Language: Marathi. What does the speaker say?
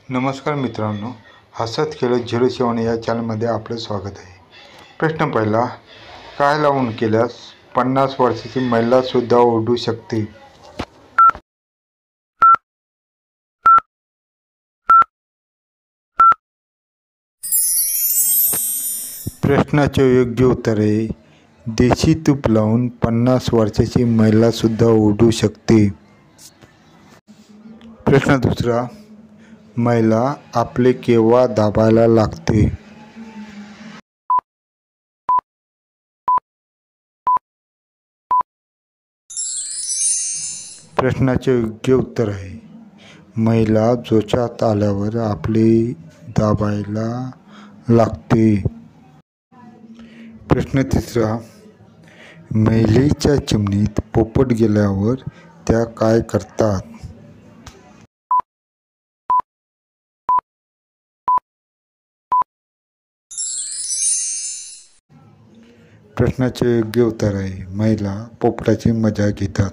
नमस्कार मित्रांनो, हसत खेळत 07 या चॅनलमध्ये आपलं स्वागत आहे. प्रश्न पहिला, काय लावून केल्यास 50 वर्षाची महिलासुद्धा ओढू शकते? प्रश्नाचे योग्य उत्तर आहे देशी तूप लावून 50 वर्षाची महिलासुद्धा ओढू शकते. प्रश्न दुसरा, महिला आपले केव्हा दाबायला लागते? प्रश्नाचे योग्य उत्तर आहे महिला जोशात आल्यावर आपले दाबायला लागते. प्रश्न तिसरा, महिलेच्या चिमणीत पोपट गेल्यावर त्या काय करतात? प्रश्नाचे योग्य उत्तर आहे महिला पोपटाची मजा घेतात.